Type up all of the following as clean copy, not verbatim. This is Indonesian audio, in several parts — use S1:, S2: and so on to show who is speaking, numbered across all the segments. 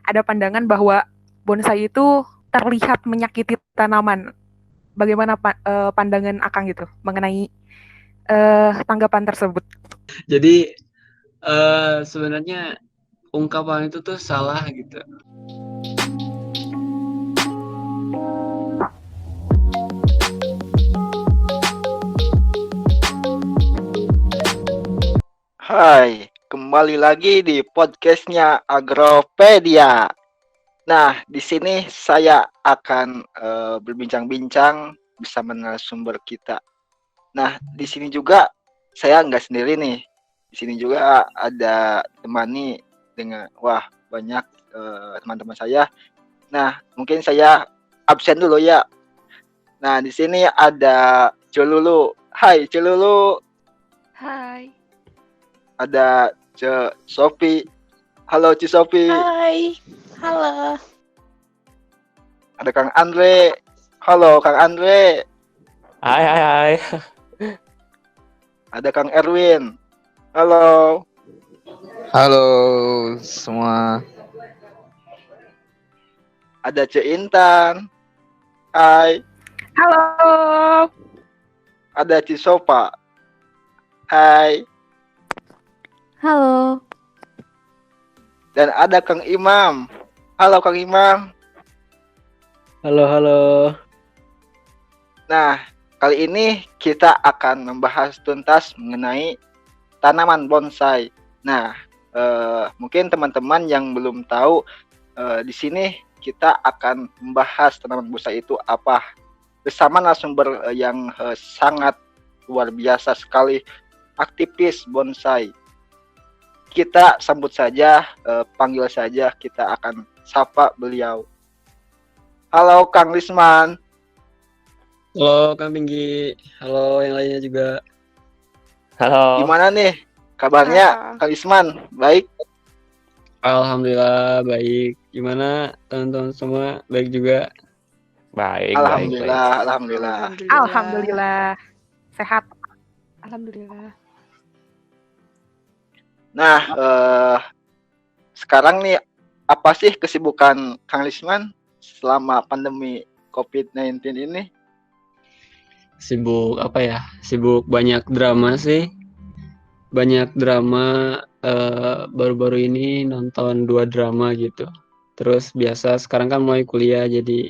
S1: ada pandangan bahwa bonsai itu terlihat menyakiti tanaman. Bagaimana pandangan Akang gitu mengenai tanggapan tersebut?
S2: Jadi sebenarnya ungkapan itu tuh salah gitu.
S3: Hai, kembali lagi di podcastnya Agropedia. Nah, di sini saya akan berbincang-bincang bersama narasumber kita. Nah, di sini juga saya nggak sendiri nih. Di sini juga ada temani dengan banyak teman-teman saya. Nah, mungkin saya absen dulu ya. Nah, di sini ada Colulu. Hai, Colulu.
S1: Hai.
S3: Ada Sofi. Halo Ci Sofi.
S4: Hai, halo.
S3: Ada Kang Andre. Halo Kang Andre.
S5: Hai.
S3: Ada Kang Erwin. Halo.
S6: Halo semua.
S3: Ada Ce Intan. Hai.
S1: Halo.
S3: Ada Ci Sofa. Hai.
S4: Halo.
S3: Dan ada Kang Imam. Halo Kang Imam.
S2: Halo.
S3: Nah, kali ini kita akan membahas tuntas mengenai tanaman bonsai. Nah, mungkin teman-teman yang belum tahu, di sini kita akan membahas tanaman bonsai itu apa bersama narasumber yang sangat luar biasa sekali, aktivis bonsai. Kita sambut saja, panggil saja, kita akan sapa beliau. Halo Kang Lisman.
S2: Halo Kang Pinggi. Halo yang lainnya juga.
S5: Halo.
S3: Gimana nih kabarnya Kang Lisman? Baik?
S2: Alhamdulillah baik. Gimana teman-teman semua? Baik juga?
S5: Baik.
S1: Alhamdulillah. Sehat. Alhamdulillah.
S3: Nah, sekarang nih apa sih kesibukan Kang Lisman selama pandemi COVID-19 ini?
S2: Sibuk apa ya? Sibuk banyak drama sih. Banyak drama, baru-baru ini nonton 2 drama gitu. Terus biasa sekarang kan mulai kuliah jadi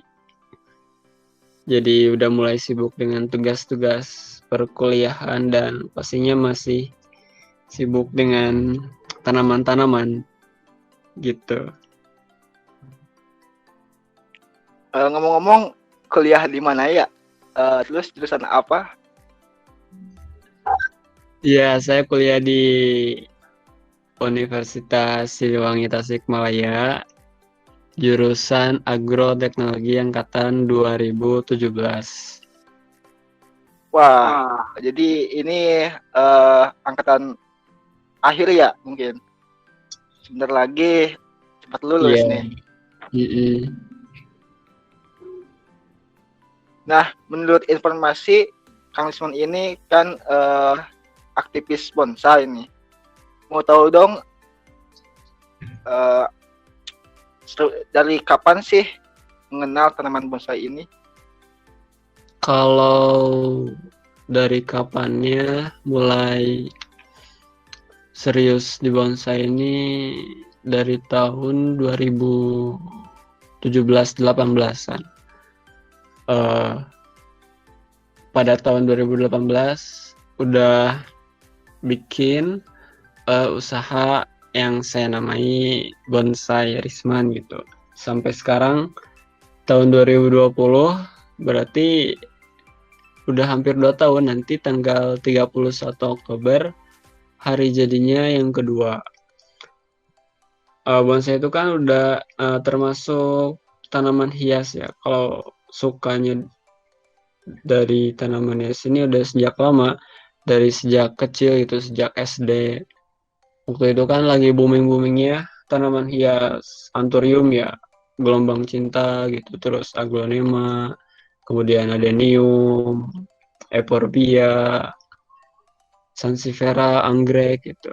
S2: udah mulai sibuk dengan tugas-tugas perkuliahan dan pastinya masih sibuk dengan tanaman-tanaman gitu.
S3: Ngomong-ngomong, kuliah di mana ya? Terus jurusan apa?
S2: Ya, saya kuliah di Universitas Siliwangi Tasikmalaya, jurusan Agroteknologi angkatan 2017.
S3: Wah, jadi ini angkatan akhir ya mungkin. Sebentar lagi cepat lulus nih. Nah, menurut informasi Kang Lisman ini kan aktivis bonsai nih. Mau tahu dong dari kapan sih mengenal tanaman bonsai ini?
S2: Kalau dari kapannya mulai serius di bonsai ini dari tahun 2017-18an. Pada tahun 2018 udah bikin usaha yang saya namai Bonsai Risman gitu. Sampai sekarang tahun 2020 berarti udah hampir 2 tahun, nanti tanggal 31 Oktober hari jadinya yang kedua. Bonsai itu kan udah termasuk tanaman hias ya. Kalau sukanya dari tanaman hias ini udah sejak lama, dari sejak kecil gitu, sejak SD. Waktu itu kan lagi booming-boomingnya tanaman hias, anthurium ya, gelombang cinta gitu, terus aglonema, kemudian adenium, euphorbia, sansevieria, anggrek gitu.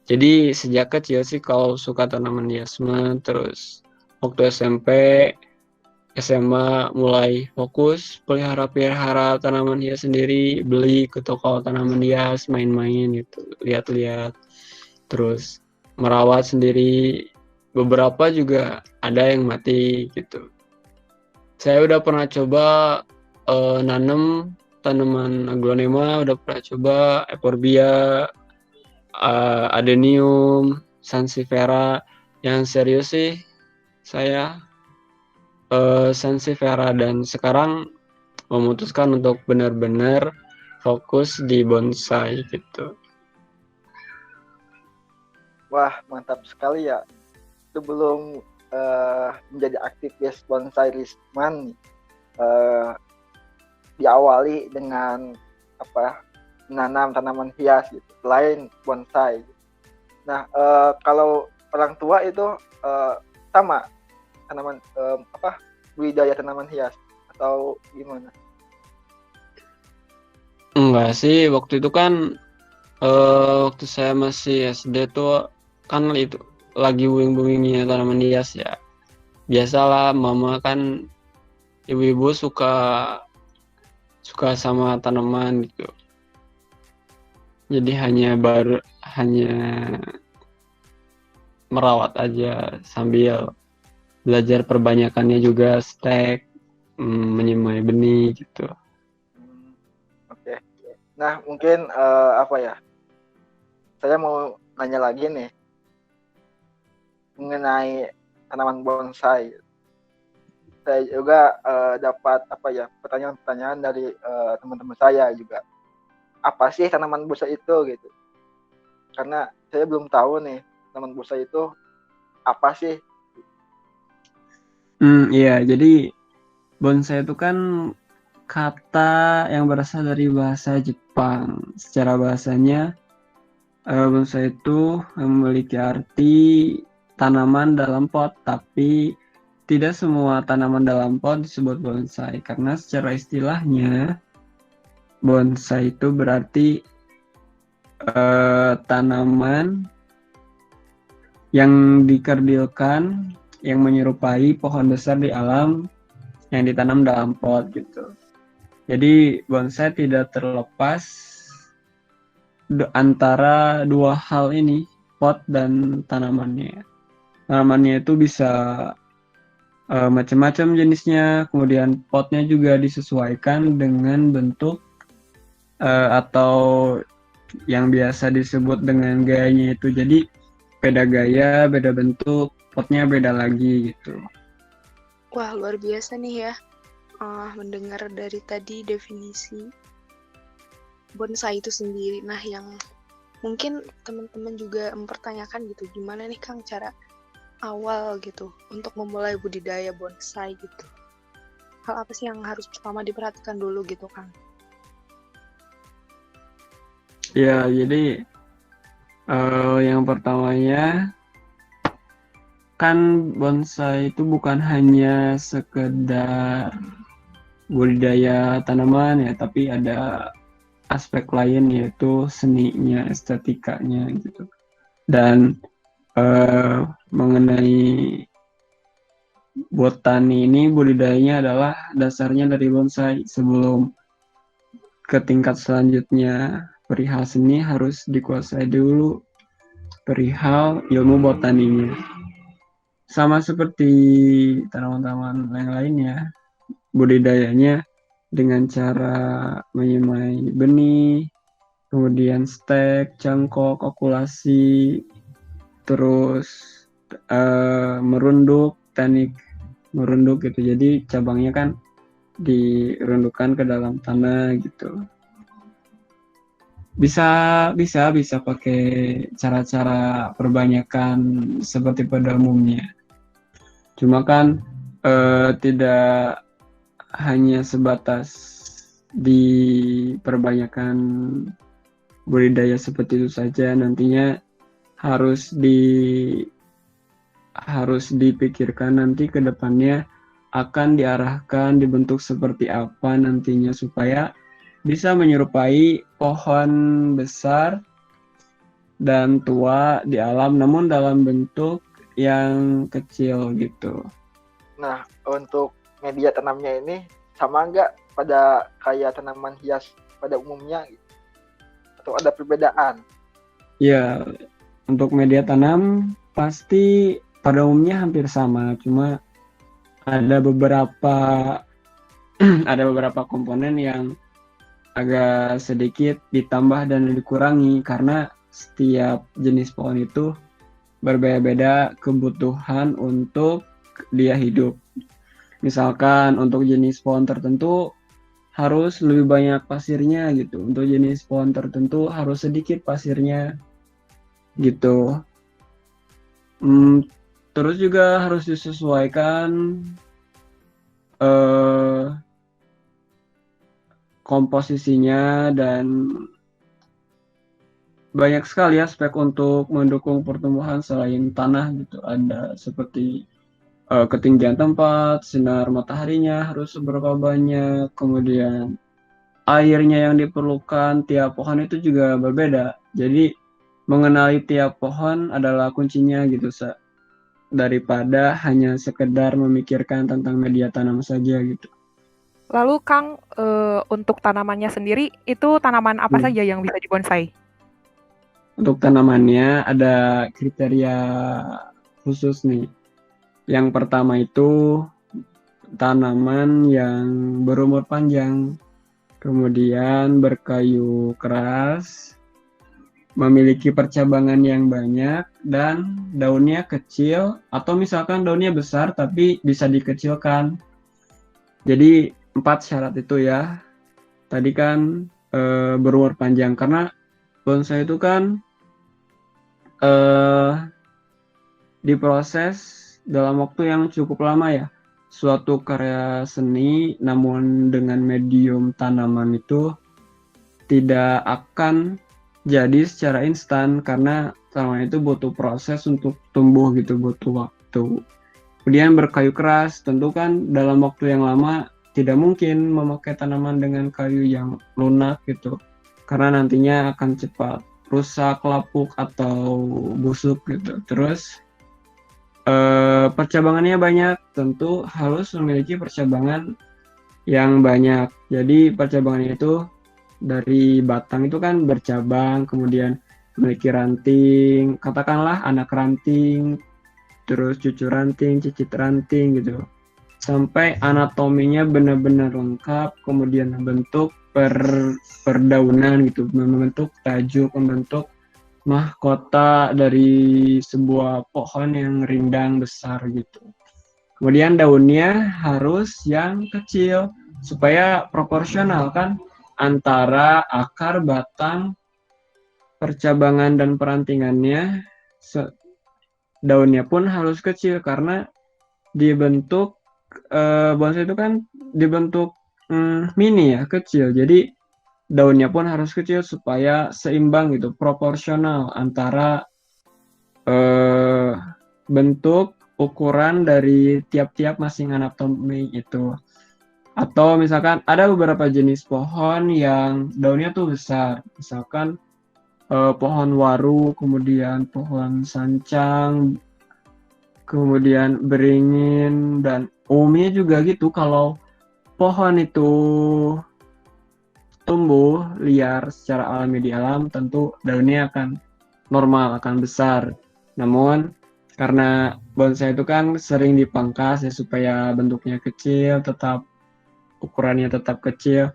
S2: Jadi sejak kecil sih kalau suka tanaman hias mah, terus waktu SMP, SMA mulai fokus pelihara tanaman hias sendiri, beli ke toko tanaman hias, main-main gitu, lihat-lihat, terus merawat sendiri. Beberapa juga ada yang mati gitu. Saya udah pernah coba nanam tanaman aglonema, udah pernah coba euphorbia, adenium, sansevieria. Yang serius sih saya sansevieria, dan sekarang memutuskan untuk benar-benar fokus di bonsai gitu.
S3: Wah, mantap sekali ya. Sebelum menjadi aktivis bonsai Risman, diawali dengan menanam tanaman hias gitu, selain bonsai. Nah, kalau orang tua itu sama tanaman budidaya tanaman hias atau gimana?
S2: Enggak sih, waktu itu kan waktu saya masih SD tuh kan itu lagi booming-boomingnya tanaman hias ya. Biasalah, mama kan, ibu-ibu suka sama tanaman gitu. Jadi hanya merawat aja sambil belajar perbanyakannya juga, stek, menyemai benih gitu.
S3: Oke. Nah, mungkin saya mau nanya lagi nih mengenai tanaman bonsai. Saya juga dapat pertanyaan-pertanyaan dari teman-teman saya juga. Apa sih tanaman bonsai itu gitu? Karena saya belum tahu nih tanaman bonsai itu apa sih?
S2: Iya, jadi bonsai itu kan kata yang berasal dari bahasa Jepang. Secara bahasanya, bonsai itu memiliki arti tanaman dalam pot, tapi tidak semua tanaman dalam pot disebut bonsai, karena secara istilahnya bonsai itu berarti tanaman yang dikerdilkan, yang menyerupai pohon besar di alam yang ditanam dalam pot gitu. Jadi bonsai tidak terlepas antara dua hal ini, pot dan tanamannya. Tanamannya itu bisa macam-macam jenisnya, kemudian potnya juga disesuaikan dengan bentuk atau yang biasa disebut dengan gayanya itu. Jadi beda gaya, beda bentuk, potnya beda lagi gitu.
S4: Wah, luar biasa nih ya. Mendengar dari tadi definisi bonsai itu sendiri. Nah, yang mungkin teman-teman juga mempertanyakan gitu, gimana nih Kang cara awal gitu untuk memulai budidaya bonsai gitu. Hal apa sih yang harus pertama diperhatikan dulu gitu Kang?
S2: Ya, jadi yang pertamanya kan bonsai itu bukan hanya sekedar budidaya tanaman ya, tapi ada aspek lain yaitu seninya, estetikanya gitu. Dan mengenai botani ini, budidayanya adalah dasarnya dari bonsai. Sebelum ke tingkat selanjutnya perihal seni harus dikuasai dulu perihal ilmu botaninya. Sama seperti tanaman-tanaman yang lainnya, budidayanya dengan cara menyemai benih, kemudian stek, cangkok, okulasi, terus merunduk, teknik merunduk gitu. Jadi cabangnya kan dirundukkan ke dalam tanah gitu. Bisa pakai cara-cara perbanyakan seperti pada umumnya. Cuma kan tidak hanya sebatas di perbanyakan budidaya seperti itu saja, nantinya harus dipikirkan nanti ke depannya akan diarahkan dibentuk seperti apa nantinya supaya bisa menyerupai pohon besar dan tua di alam, namun dalam bentuk yang kecil gitu.
S3: Nah, untuk media tanamnya ini sama nggak pada kayak tanaman hias pada umumnya gitu? Atau ada perbedaan?
S2: Ya, untuk media tanam pasti pada umumnya hampir sama, cuma ada beberapa komponen yang agak sedikit ditambah dan dikurangi karena setiap jenis pohon itu berbeda-beda kebutuhan untuk dia hidup. Misalkan untuk jenis pohon tertentu harus lebih banyak pasirnya gitu. Untuk jenis pohon tertentu harus sedikit pasirnya gitu. Terus juga harus disesuaikan komposisinya dan banyak sekali aspek untuk mendukung pertumbuhan selain tanah gitu. Ada seperti ketinggian tempat, sinar mataharinya harus seberapa banyak, kemudian airnya yang diperlukan tiap pohon itu juga berbeda. Jadi mengenali tiap pohon adalah kuncinya gitu, daripada hanya sekedar memikirkan tentang media tanam saja gitu.
S1: Lalu Kang, untuk tanamannya sendiri itu tanaman apa saja yang bisa dibonsai?
S2: Untuk tanamannya ada kriteria khusus nih. Yang pertama itu tanaman yang berumur panjang, kemudian berkayu keras, memiliki percabangan yang banyak, dan daunnya kecil, atau misalkan daunnya besar tapi bisa dikecilkan. Jadi 4 syarat itu ya. Tadi kan berumur panjang, karena bonsai itu kan diproses dalam waktu yang cukup lama ya. Suatu karya seni namun dengan medium tanaman itu tidak akan jadi secara instan karena tanaman itu butuh proses untuk tumbuh gitu, butuh waktu. Kemudian berkayu keras, tentu kan dalam waktu yang lama tidak mungkin memakai tanaman dengan kayu yang lunak gitu, karena nantinya akan cepat rusak, lapuk, atau busuk gitu. Terus percabangannya banyak, tentu harus memiliki percabangan yang banyak. Jadi percabangannya itu dari batang itu kan bercabang, kemudian memiliki ranting, katakanlah anak ranting, terus cucu ranting, cicit ranting gitu. Sampai anatominya benar-benar lengkap, kemudian membentuk perdaunan gitu, membentuk tajuk, membentuk mahkota dari sebuah pohon yang rindang besar gitu. Kemudian daunnya harus yang kecil supaya proporsional kan antara akar, batang, percabangan dan perantingannya. Daunnya pun harus kecil karena dibentuk bonsai itu kan dibentuk mini ya, kecil. Jadi daunnya pun harus kecil supaya seimbang gitu, proporsional antara bentuk, ukuran dari tiap-tiap masing anatomi itu. Atau misalkan ada beberapa jenis pohon yang daunnya tuh besar, misalkan pohon waru, kemudian pohon sancang, kemudian beringin, dan umumnya juga gitu. Kalau pohon itu tumbuh liar secara alami di alam, tentu daunnya akan normal, akan besar. Namun karena bonsai itu kan sering dipangkas ya supaya bentuknya kecil, tetap ukurannya tetap kecil.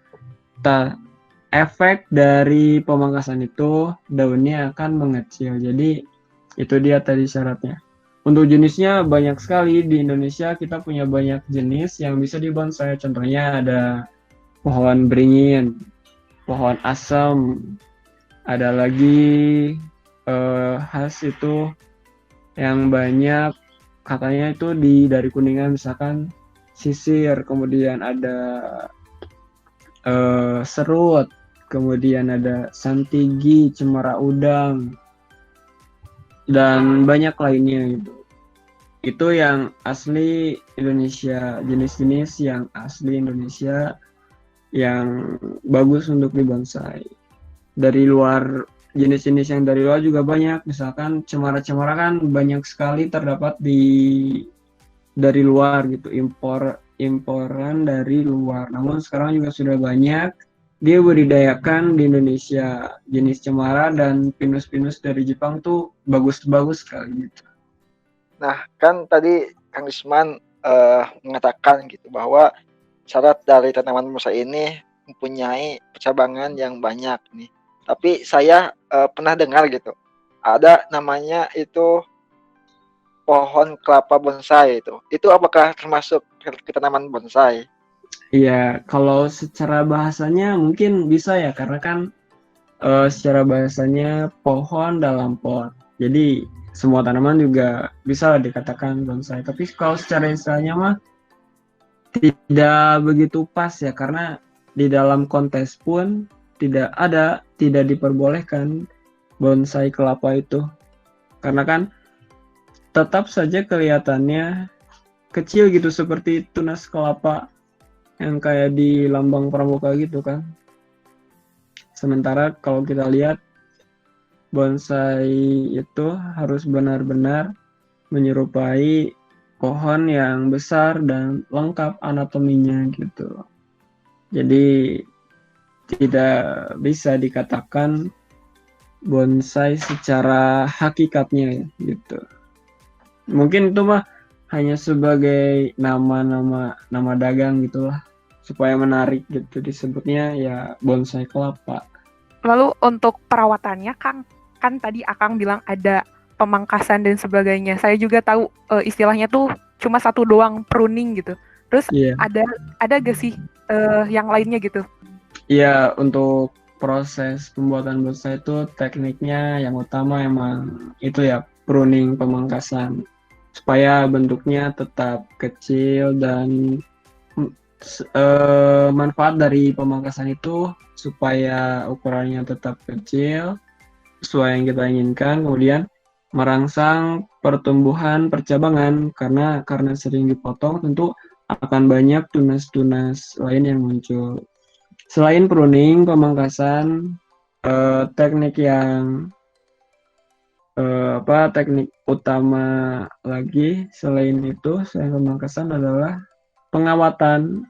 S2: Efek dari pemangkasan itu daunnya akan mengecil. Jadi itu dia tadi syaratnya. Untuk jenisnya banyak sekali. Di Indonesia kita punya banyak jenis yang bisa dibonsai. Contohnya ada pohon beringin, pohon asem, ada lagi khas itu yang banyak katanya itu dari Kuningan, misalkan sisir, kemudian ada serut, kemudian ada santigi, cemara udang, dan banyak lainnya gitu. Itu yang asli Indonesia, jenis-jenis yang asli Indonesia yang bagus untuk dibonsai. Dari luar jenis-jenis yang dari luar juga banyak. Misalkan cemara-cemara kan banyak sekali terdapat dari luar gitu, imporan dari luar. Namun sekarang juga sudah banyak dia budidayakan di Indonesia. Jenis cemara dan pinus-pinus dari Jepang tuh bagus-bagus sekali gitu.
S3: Nah, kan tadi Kang Isman mengatakan gitu bahwa syarat dari tanaman bonsai ini mempunyai percabangan yang banyak nih. Tapi saya pernah dengar gitu, ada namanya itu pohon kelapa bonsai itu. Itu apakah termasuk ke tanaman bonsai?
S2: Iya, kalau secara bahasanya mungkin bisa ya, karena kan secara bahasanya pohon dalam pot. Jadi semua tanaman juga bisa dikatakan bonsai. Tapi kalau secara istilahnya mah tidak begitu pas ya, karena di dalam kontes pun tidak diperbolehkan bonsai kelapa itu. Karena kan tetap saja kelihatannya kecil gitu, seperti tunas kelapa yang kayak di lambang pramuka gitu kan. Sementara kalau kita lihat bonsai itu harus benar-benar menyerupai pohon yang besar dan lengkap anatominya gitu. Jadi tidak bisa dikatakan bonsai secara hakikatnya gitu. Mungkin itu mah hanya sebagai nama dagang gitulah, supaya menarik gitu, disebutnya ya bonsai kelapa.
S1: Lalu untuk perawatannya, Kang, kan tadi Akang bilang ada pemangkasan dan sebagainya. Saya juga tahu istilahnya tuh cuma satu doang, pruning gitu. Terus
S2: Iya.
S1: ada gak sih yang lainnya gitu?
S2: Iya, untuk proses pembuatan bonsai itu tekniknya yang utama emang itu ya, pruning, pemangkasan, supaya bentuknya tetap kecil dan manfaat dari pemangkasan itu supaya ukurannya tetap kecil sesuai yang kita inginkan, kemudian merangsang pertumbuhan percabangan, karena sering dipotong tentu akan banyak tunas-tunas lain yang muncul. Selain pruning, pemangkasan, teknik utama lagi selain pemangkasan adalah pengawatan,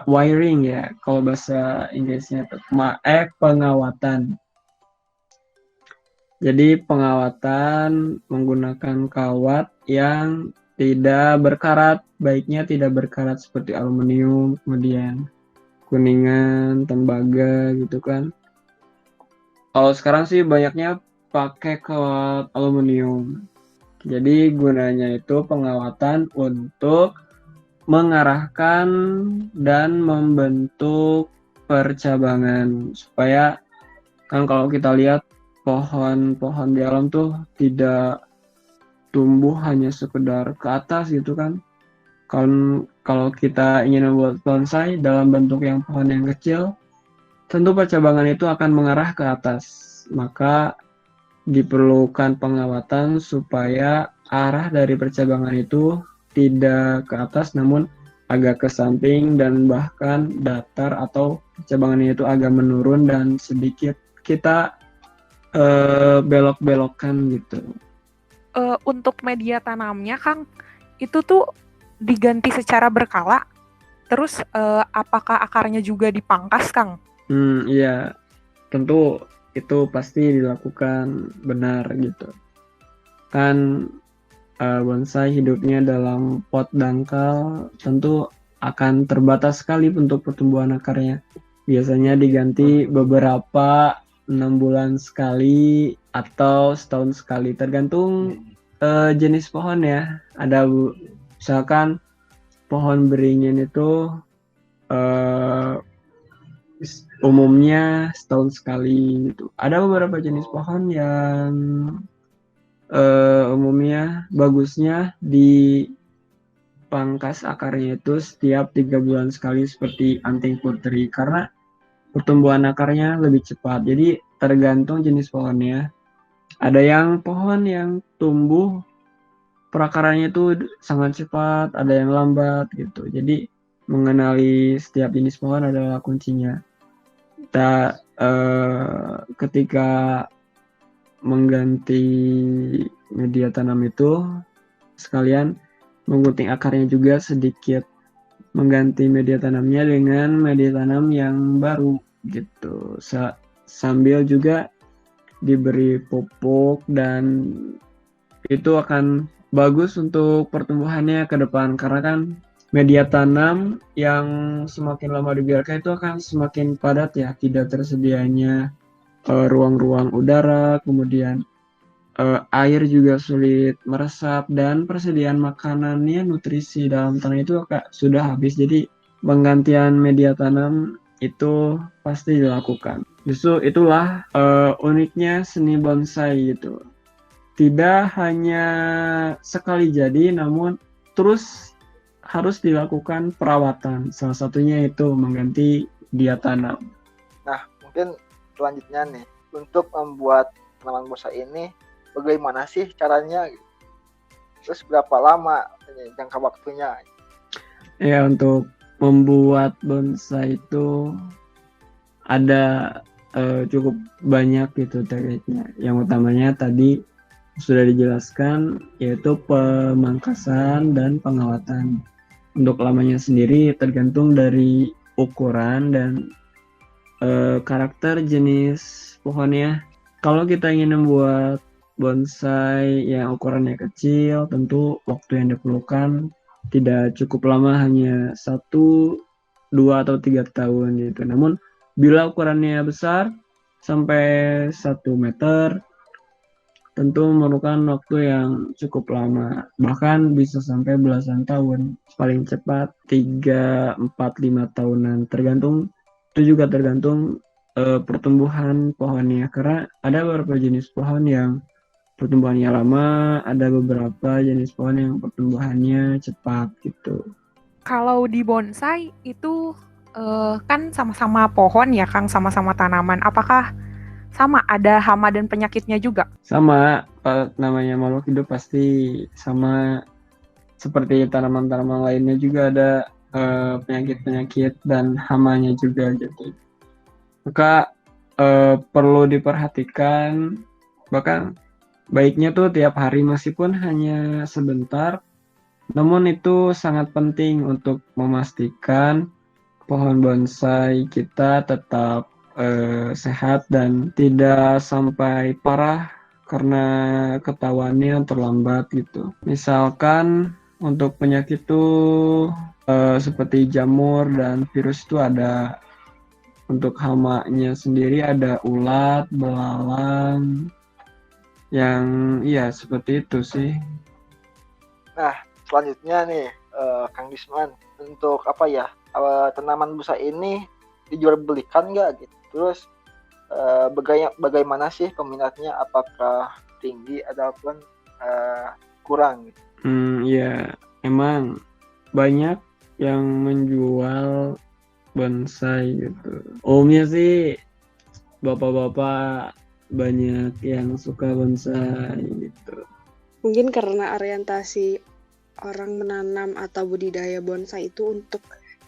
S2: wiring ya, kalau bahasa Inggrisnya pengawatan. Jadi pengawatan menggunakan kawat yang tidak berkarat, baiknya tidak berkarat seperti aluminium, kemudian kuningan, tembaga gitu kan. Kalau sekarang sih banyaknya pakai kawat aluminium. Jadi gunanya itu pengawatan untuk mengarahkan dan membentuk percabangan, supaya kan kalau kita lihat pohon-pohon di alam tuh tidak tumbuh hanya sekedar ke atas gitu kan. Kalau kita ingin membuat bonsai dalam bentuk yang pohon yang kecil, tentu percabangan itu akan mengarah ke atas. Maka diperlukan pengawatan supaya arah dari percabangan itu tidak ke atas namun agak ke samping dan bahkan datar, atau percabangannya itu agak menurun dan sedikit kita belok-belokkan gitu.
S1: Untuk media tanamnya, Kang, itu tuh diganti secara berkala. Terus apakah akarnya juga dipangkas, Kang?
S2: Iya, tentu itu pasti dilakukan benar gitu. Kan bonsai hidupnya dalam pot dangkal, tentu akan terbatas sekali untuk pertumbuhan akarnya. Biasanya diganti beberapa 6 bulan sekali atau setahun sekali, tergantung jenis pohon ya. Ada misalkan pohon beringin itu umumnya setahun sekali gitu. Ada beberapa jenis pohon yang umumnya bagusnya dipangkas akarnya itu setiap 3 bulan sekali, seperti anting putri, karena pertumbuhan akarnya lebih cepat. Jadi tergantung jenis pohonnya. Ada yang pohon yang tumbuh perakarannya itu sangat cepat, ada yang lambat gitu. Jadi mengenali setiap jenis pohon adalah kuncinya. kita ketika mengganti media tanam itu sekalian menggunting akarnya juga sedikit, mengganti media tanamnya dengan media tanam yang baru gitu. Sambil juga diberi pupuk, dan itu akan bagus untuk pertumbuhannya ke depan, karena kan media tanam yang semakin lama dibiarkan itu akan semakin padat ya, tidak tersedianya ruang-ruang udara, kemudian air juga sulit meresap, dan persediaan makanannya, nutrisi dalam tanah itu sudah habis. Jadi penggantian media tanam itu pasti dilakukan. Justru itulah uniknya seni bonsai gitu. Tidak hanya sekali jadi, namun terus harus dilakukan perawatan. Salah satunya itu mengganti media tanam.
S3: Nah, mungkin selanjutnya nih, untuk membuat tanaman bonsai ini bagaimana sih caranya? Terus berapa lama jangka waktunya?
S2: Ya, untuk membuat bonsai itu ada cukup banyak gitu tekniknya. Yang utamanya tadi sudah dijelaskan, yaitu pemangkasan dan pengawatan. Untuk lamanya sendiri tergantung dari ukuran dan karakter jenis pohonnya. Kalau kita ingin membuat bonsai yang ukurannya kecil, tentu waktu yang diperlukan tidak cukup lama, hanya 1, 2, atau 3 tahun gitu. Namun bila ukurannya besar sampai 1 meter, tentu memerlukan waktu yang cukup lama, bahkan bisa sampai belasan tahun, paling cepat 3, 4, 5 tahunan, itu juga tergantung pertumbuhan pohonnya, karena ada beberapa jenis pohon yang pertumbuhannya lama, ada beberapa jenis pohon yang pertumbuhannya cepat gitu.
S1: Kalau di bonsai itu kan sama-sama pohon ya Kang, sama-sama tanaman. Apakah sama ada hama dan penyakitnya juga?
S2: Sama, namanya makhluk hidup pasti sama, seperti tanaman-tanaman lainnya juga ada penyakit-penyakit dan hamanya juga gitu. Maka perlu diperhatikan, bahkan baiknya tuh tiap hari meskipun hanya sebentar, namun itu sangat penting untuk memastikan pohon bonsai kita tetap sehat dan tidak sampai parah karena ketahuannya terlambat gitu. Misalkan untuk penyakit itu seperti jamur dan virus itu ada. Untuk hamanya sendiri ada ulat, belalang, yang ya seperti itu sih.
S3: Nah, selanjutnya nih, Kang Disman, untuk tanaman bonsai ini dijual belikan nggak gitu? Terus bagaimana sih peminatnya? Apakah tinggi ataupun kurang? Gitu?
S2: Ya, emang banyak yang menjual bonsai gitu. Umumnya sih bapak-bapak banyak yang suka bonsai gitu.
S4: Mungkin karena orientasi orang menanam atau budidaya bonsai itu untuk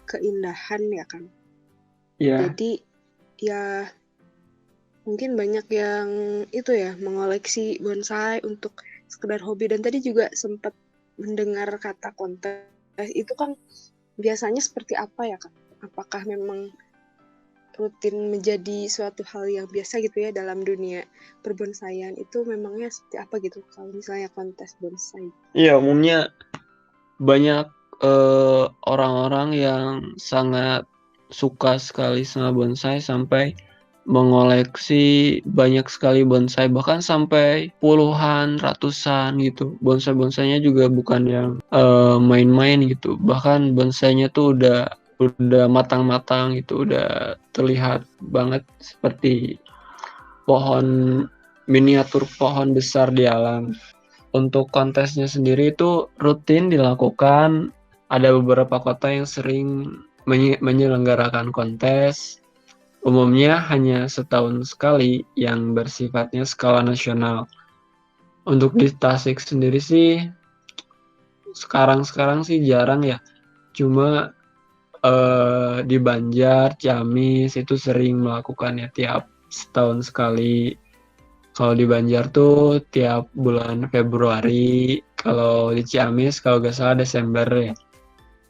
S4: keindahan ya kan.
S2: Ya.
S4: Jadi ya mungkin banyak yang itu ya mengoleksi bonsai untuk sekedar hobi. Dan tadi juga sempat mendengar kata kontes itu kan biasanya seperti apa ya kan? Apakah memang rutin menjadi suatu hal yang biasa gitu ya dalam dunia perbonsaian, itu memangnya seperti apa gitu kalau misalnya kontes bonsai?
S2: Iya, umumnya banyak orang-orang yang sangat suka sekali sama bonsai sampai mengoleksi banyak sekali bonsai, bahkan sampai puluhan, ratusan gitu. Bonsai-bonsainya juga bukan yang main-main gitu. Bahkan bonsainya tuh udah matang-matang gitu, udah terlihat banget seperti pohon miniatur, pohon besar di alam. Untuk kontesnya sendiri itu rutin dilakukan. Ada beberapa kota yang sering menyelenggarakan kontes. Umumnya hanya setahun sekali, yang bersifatnya skala nasional. Untuk di Tasik sendiri sih sekarang sih jarang ya. Cuma di Banjar, Ciamis itu sering melakukannya tiap setahun sekali. Kalau di Banjar tuh tiap bulan Februari, kalau di Ciamis kalau nggak salah Desember ya.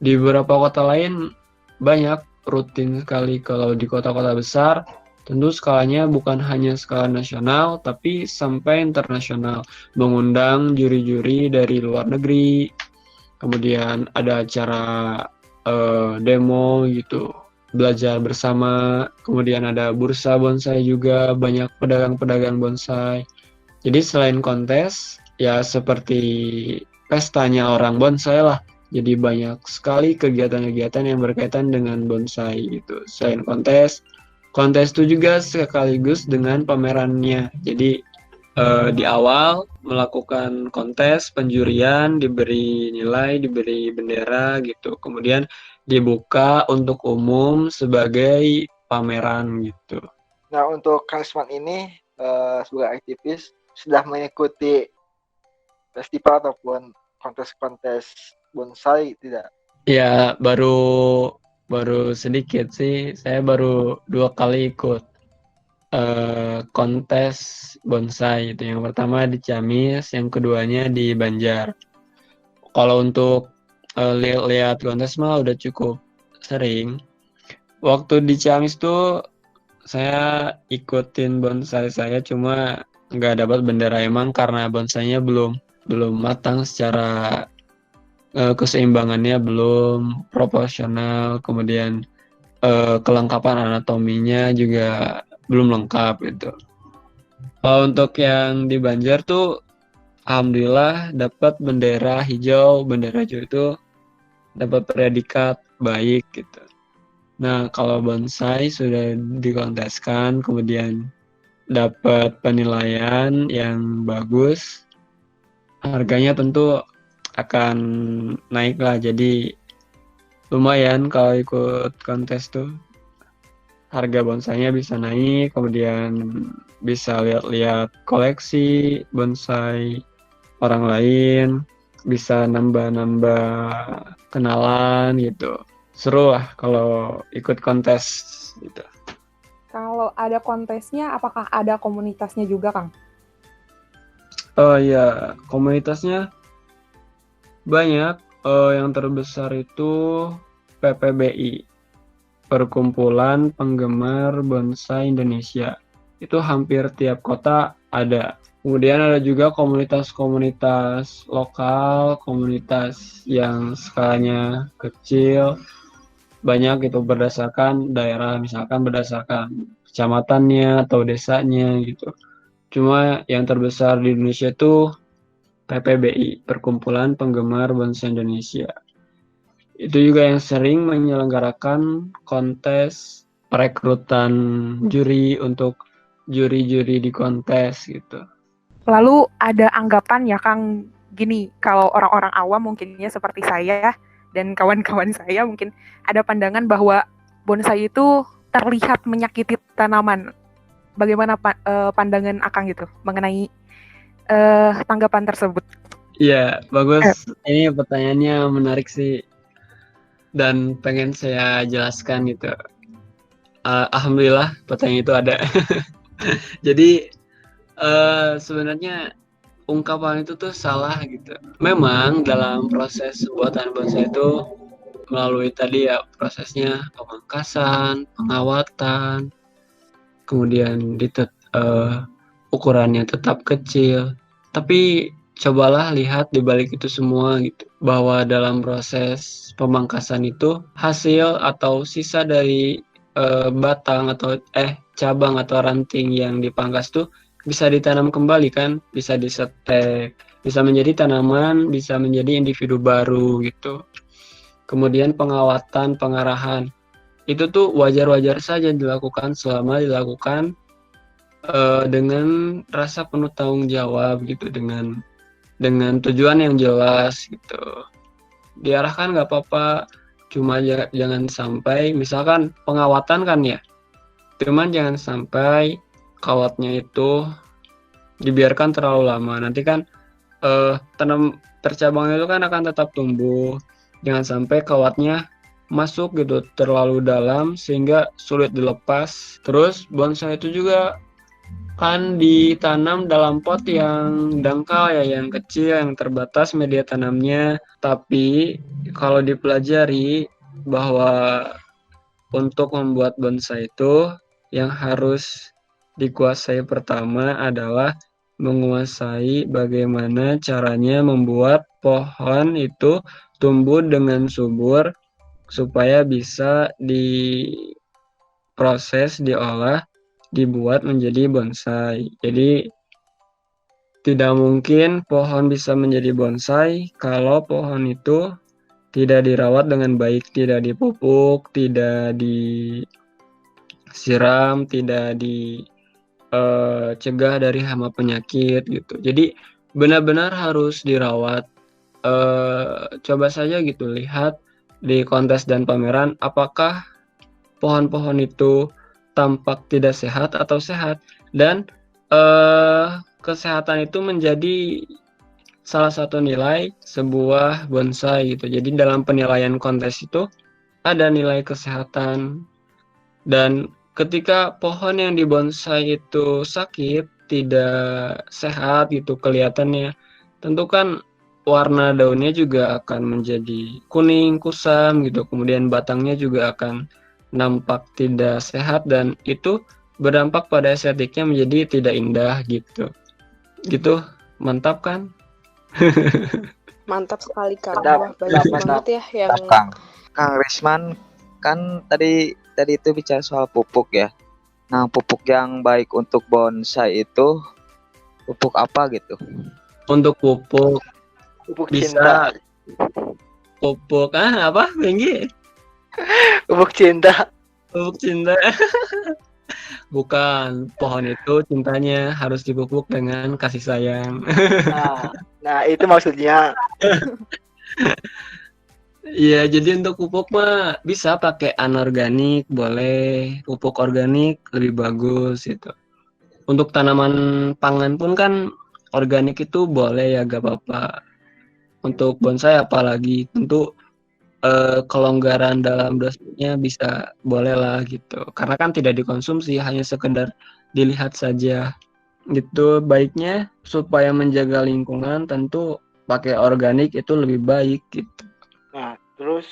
S2: Di beberapa kota lain banyak rutin sekali. Kalau di kota-kota besar, tentu skalanya bukan hanya skala nasional, tapi sampai internasional. Mengundang juri-juri dari luar negeri, kemudian ada acara demo gitu, belajar bersama, kemudian ada bursa bonsai juga, banyak pedagang-pedagang bonsai. Jadi selain kontes, ya seperti pestanya orang bonsai lah. Jadi banyak sekali kegiatan-kegiatan yang berkaitan dengan bonsai gitu. Selain kontes, kontes itu juga sekaligus dengan pamerannya. Jadi di awal melakukan kontes penjurian, diberi nilai, diberi bendera gitu. Kemudian dibuka untuk umum sebagai pameran gitu.
S3: Nah, untuk Karisman ini sebagai aktivis sudah mengikuti festival ataupun kontes-kontes bonsai tidak?
S2: Ya, baru sedikit sih. Saya baru 2 kali ikut kontes bonsai itu. Yang pertama di Ciamis, yang keduanya di Banjar. Kalau untuk lihat kontes mah udah cukup sering. Waktu di Ciamis tuh saya ikutin bonsai saya, cuma nggak dapat bendera emang karena bonsainya belum matang secara keseimbangannya, belum proporsional, kemudian kelengkapan anatominya juga belum lengkap gitu. Untuk yang di Banjar tuh alhamdulillah dapat bendera hijau. Bendera hijau itu dapat predikat baik gitu. Nah, kalau bonsai sudah dikonteskan, kemudian dapat penilaian yang bagus, harganya tentu akan naik lah. Jadi lumayan kalau ikut kontes tuh. Harga bonsainya bisa naik, kemudian bisa lihat-lihat koleksi bonsai orang lain, bisa nambah-nambah kenalan gitu. Seru lah kalau ikut kontes gitu.
S1: Kalau ada kontesnya, apakah ada komunitasnya juga, Kang?
S2: Oh iya, komunitasnya banyak. Yang terbesar itu PPBI, Perkumpulan Penggemar Bonsai Indonesia. Itu hampir tiap kota ada. Kemudian ada juga komunitas-komunitas lokal, komunitas yang skalanya kecil, banyak itu berdasarkan daerah, misalkan berdasarkan kecamatannya atau desanya gitu. Cuma yang terbesar di Indonesia itu PPBI, Perkumpulan Penggemar Bonsai Indonesia. Itu juga yang sering menyelenggarakan kontes perekrutan juri untuk juri-juri di kontes gitu.
S1: Lalu ada anggapan ya, Kang, gini, kalau orang-orang awam mungkinnya seperti saya dan kawan-kawan saya mungkin ada pandangan bahwa bonsai itu terlihat menyakiti tanaman. Bagaimana pandangan Akang gitu mengenai tanggapan tersebut?
S2: Iya, bagus. Ini pertanyaannya menarik sih. Dan pengen saya jelaskan gitu. Alhamdulillah pertanyaan itu ada. Jadi sebenarnya ungkapan itu tuh salah gitu. Memang dalam proses pembuatan bonsai itu melalui tadi ya prosesnya pemangkasan, pengawatan, kemudian ukurannya tetap kecil. Tapi cobalah lihat di balik itu semua gitu, bahwa dalam proses pemangkasan itu hasil atau sisa dari batang atau cabang atau ranting yang dipangkas tuh bisa ditanam kembali kan, bisa disetek, bisa menjadi tanaman, bisa menjadi individu baru gitu. Kemudian pengawatan, pengarahan itu tuh wajar-wajar saja dilakukan selama dilakukan dengan rasa penuh tanggung jawab gitu, dengan tujuan yang jelas gitu. Diarahkan nggak apa-apa, cuma jangan sampai misalkan pengawatan kan ya, cuman jangan sampai kawatnya itu dibiarkan terlalu lama. Nanti kan tanam tercabang itu kan akan tetap tumbuh. Jangan sampai kawatnya masuk gitu terlalu dalam sehingga sulit dilepas. Terus bonsai itu juga kan ditanam dalam pot yang dangkal ya, yang kecil, yang terbatas media tanamnya. Tapi kalau dipelajari bahwa untuk membuat bonsai itu yang harus dikuasai pertama adalah menguasai bagaimana caranya membuat pohon itu tumbuh dengan subur supaya bisa diproses, diolah, dibuat menjadi bonsai. Jadi tidak mungkin pohon bisa menjadi bonsai kalau pohon itu tidak dirawat dengan baik, tidak dipupuk, tidak disiram, tidak dicegah dari hama penyakit gitu. Jadi benar-benar harus dirawat. Coba saja gitu lihat di kontes dan pameran apakah pohon-pohon itu tampak tidak sehat atau sehat, dan kesehatan itu menjadi salah satu nilai sebuah bonsai gitu. Jadi dalam penilaian kontes itu ada nilai kesehatan, dan ketika pohon yang dibonsai itu sakit, tidak sehat gitu kelihatannya, tentu kan warna daunnya juga akan menjadi kuning kusam gitu, kemudian batangnya juga akan nampak tidak sehat, dan itu berdampak pada estetiknya menjadi tidak indah gitu. Gitu, mantap kan?
S4: Mantap sekali Kang.
S3: Mantap,
S4: Wah, banyak
S3: mantap.
S4: banget ya yang
S6: Kang Risman kan tadi itu bicara soal pupuk ya. Nah, pupuk yang baik untuk bonsai itu pupuk apa gitu?
S2: Untuk pupuk
S3: Pupuk
S2: bisa
S3: cinta.
S2: pupuk apa Benggi?
S3: Pupuk cinta.
S2: Pupuk cinta. Bukan, pohon itu cintanya harus dipupuk dengan kasih sayang.
S3: Nah, itu maksudnya.
S2: Iya, jadi untuk pupuk mah bisa pakai anorganik, boleh. Pupuk organik lebih bagus gitu. Untuk tanaman pangan pun kan organik itu boleh ya, gak apa-apa. Untuk bonsai apalagi tentu kelonggaran dalam dosanya bisa boleh lah gitu. Karena kan tidak dikonsumsi, hanya sekedar dilihat saja. Gitu, baiknya supaya menjaga lingkungan tentu pakai organik itu lebih baik gitu.
S3: Nah, terus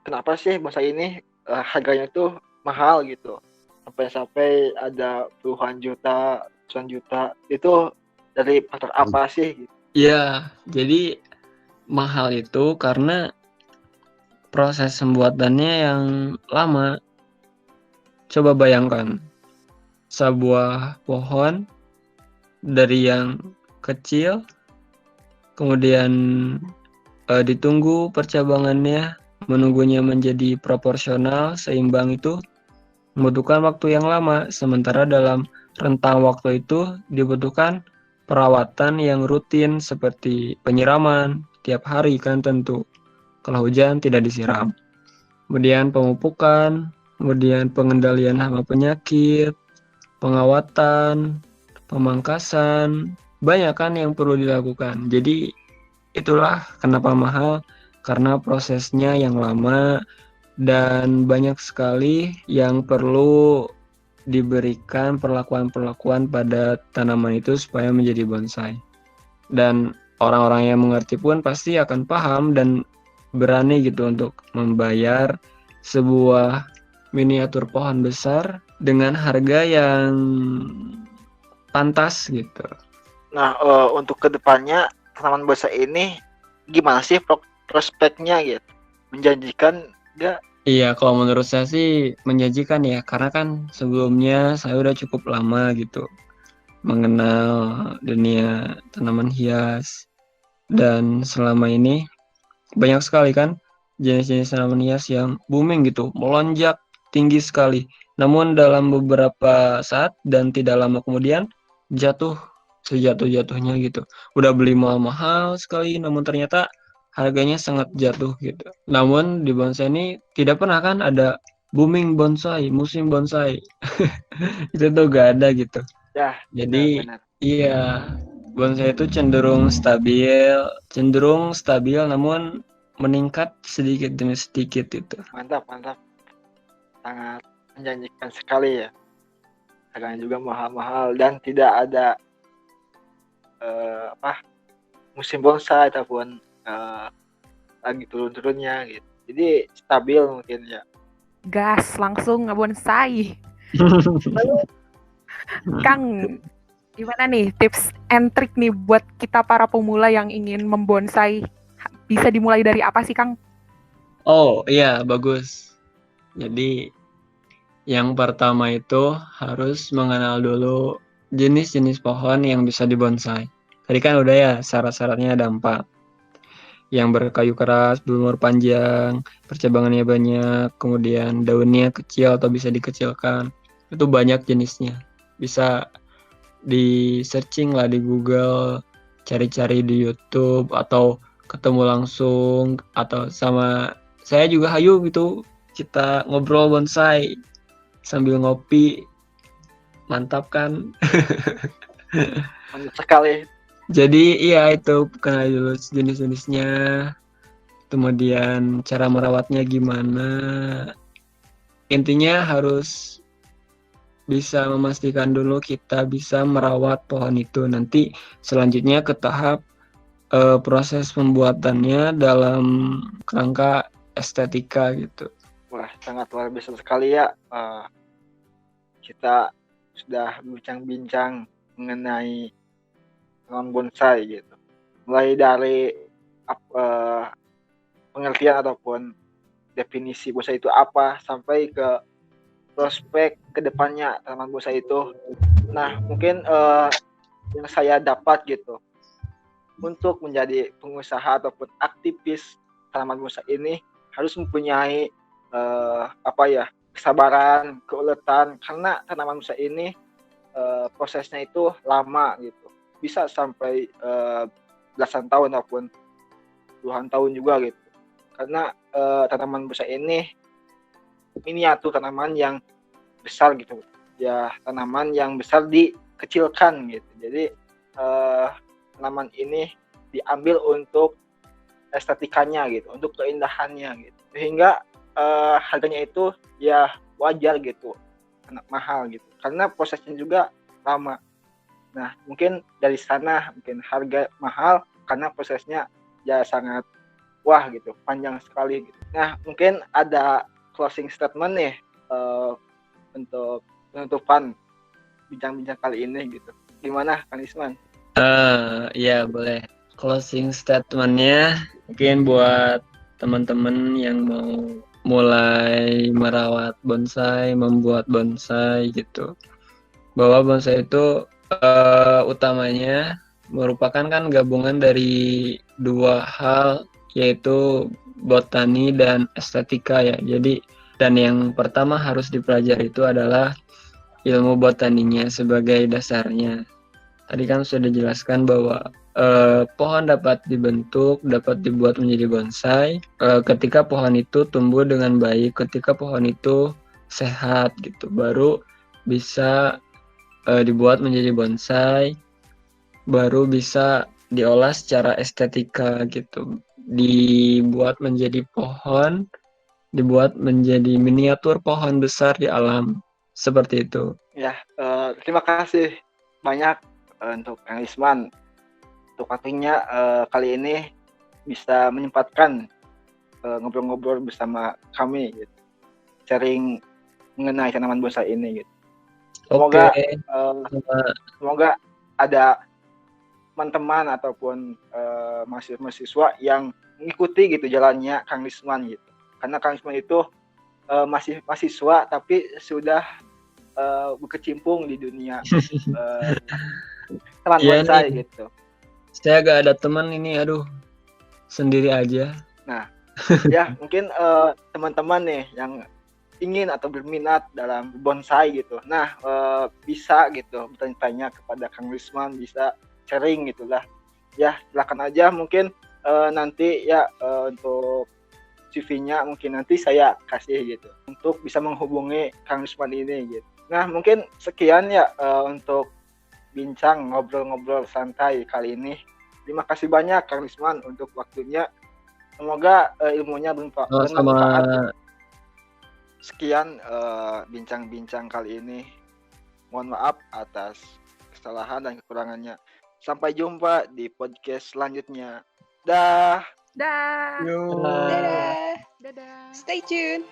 S3: kenapa sih bonsai ini harganya tuh mahal gitu? Sampai ada puluhan juta, ratusan juta. Itu dari faktor apa sih? Gitu?
S2: Iya, jadi mahal itu karena proses pembuatannya yang lama. Coba bayangkan, sebuah pohon dari yang kecil, kemudian ditunggu percabangannya, menunggunya menjadi proporsional, seimbang itu membutuhkan waktu yang lama. Sementara dalam rentang waktu itu dibutuhkan perawatan yang rutin seperti penyiraman tiap hari kan tentu. Kalau hujan tidak disiram. Kemudian pemupukan, kemudian pengendalian hama penyakit, pengawatan, pemangkasan, banyak kan yang perlu dilakukan. Jadi itulah kenapa mahal, karena prosesnya yang lama dan banyak sekali yang perlu diberikan perlakuan-perlakuan pada tanaman itu supaya menjadi bonsai. Dan orang-orang yang mengerti pun pasti akan paham dan berani gitu untuk membayar sebuah miniatur pohon besar dengan harga yang pantas gitu.
S3: Nah, untuk kedepannya tanaman bonsai ini gimana sih prospeknya gitu? Menjanjikan nggak?
S2: Iya, kalau menurut saya sih menjanjikan ya, karena kan sebelumnya saya udah cukup lama gitu mengenal dunia tanaman hias, dan selama ini banyak sekali kan jenis-jenis tanaman hias yang booming gitu, melonjak tinggi sekali. Namun dalam beberapa saat dan tidak lama kemudian jatuh sejatuh-jatuhnya gitu. Udah beli mahal-mahal sekali, namun ternyata harganya sangat jatuh gitu. Namun di bonsai ini tidak pernah kan ada booming bonsai, musim bonsai. Itu tuh gak ada gitu.
S3: Ya,
S2: Jadi
S3: benar.
S2: iya, bonsai itu cenderung stabil namun meningkat sedikit demi sedikit itu.
S3: Mantap, sangat menjanjikan sekali ya. Harganya juga mahal-mahal dan tidak ada musim bonsai ataupun lagi turun-turunnya gitu. Jadi stabil mungkin ya.
S1: Gas langsung ngebonsai. Kang, gimana nih tips and trick nih buat kita para pemula yang ingin membonsai? Bisa dimulai dari apa sih, Kang?
S2: Oh iya, bagus. Jadi yang pertama itu harus mengenal dulu jenis-jenis pohon yang bisa dibonsai. Tadi kan udah ya, syarat-syaratnya ada 4. Yang berkayu keras, berumur panjang, percabangannya banyak, kemudian daunnya kecil atau bisa dikecilkan. Itu banyak jenisnya. Bisa di searching lah di Google, cari-cari di YouTube, atau ketemu langsung, atau sama saya juga hayu gitu, kita ngobrol bonsai sambil ngopi. Mantap kan?
S3: Mantap sekali.
S2: Jadi iya itu kenal dulu jenis-jenisnya, kemudian cara merawatnya gimana. Intinya harus bisa memastikan dulu kita bisa merawat pohon itu. Nanti selanjutnya ke tahap proses pembuatannya dalam kerangka estetika gitu.
S3: Wah, sangat luar biasa sekali ya. Kita sudah bincang-bincang mengenai tanaman bonsai gitu. Mulai dari pengertian ataupun definisi bonsai itu apa sampai ke prospek kedepannya tanaman bonsai itu. Nah, mungkin yang saya dapat gitu untuk menjadi pengusaha ataupun aktivis tanaman bonsai ini harus mempunyai kesabaran, keuletan, karena tanaman bonsai ini prosesnya itu lama gitu, bisa sampai belasan tahun ataupun puluhan tahun juga gitu, karena tanaman bonsai ini miniatur tanaman yang besar gitu ya, tanaman yang besar dikecilkan gitu. Jadi tanaman ini diambil untuk estetikanya gitu, untuk keindahannya gitu, sehingga harganya itu ya wajar gitu, mahal gitu, karena prosesnya juga lama. Nah, mungkin dari sana mungkin harga mahal karena prosesnya ya sangat wah gitu, panjang sekali gitu. Nah, mungkin ada closing statement nih untuk penutupan bincang-bincang kali ini gitu. Gimana, Kang Isman?
S2: Ya boleh. Closing statementnya mungkin buat teman-teman yang mau mulai merawat bonsai, membuat bonsai gitu, bahwa bonsai itu utamanya merupakan kan gabungan dari 2 hal, yaitu botani dan estetika ya. Jadi dan yang pertama harus dipelajari itu adalah ilmu botaninya sebagai dasarnya. Tadi kan sudah dijelaskan bahwa pohon dapat dibentuk, dapat dibuat menjadi bonsai ketika pohon itu tumbuh dengan baik, ketika pohon itu sehat gitu, baru bisa dibuat menjadi bonsai, baru bisa diolah secara estetika gitu, dibuat menjadi pohon, dibuat menjadi miniatur pohon besar di alam, seperti itu.
S3: Ya, terima kasih banyak untuk Kang Isman untuk waktunya kali ini bisa menyempatkan ngobrol-ngobrol bersama kami gitu, sharing mengenai tanaman bonsai ini gitu. Semoga semoga ada teman-teman ataupun mahasiswa yang mengikuti gitu jalannya Kang Isman gitu, karena Kang Isman itu masih mahasiswa tapi sudah berkecimpung di dunia taman bonsai nih, gitu.
S2: Saya gak ada teman ini, aduh, sendiri aja.
S3: Nah, ya mungkin teman-teman nih yang ingin atau berminat dalam bonsai gitu, nah bisa gitu bertanya kepada Kang Isman, bisa sharing gitulah. Ya silakan aja, mungkin nanti ya untuk CV-nya mungkin nanti saya kasih gitu untuk bisa menghubungi Kang Isman ini gitu. Nah, mungkin sekian ya untuk bincang ngobrol-ngobrol santai kali ini. Terima kasih banyak Kang Isman untuk waktunya. Semoga ilmunya bermanfaat.
S2: Sama
S3: Sekian bincang-bincang kali ini. Mohon maaf atas kesalahan dan kekurangannya. Sampai jumpa di podcast selanjutnya. Dah.
S1: Dah.
S2: Yo.
S4: Dadah.
S1: Dadah.
S4: Stay tuned.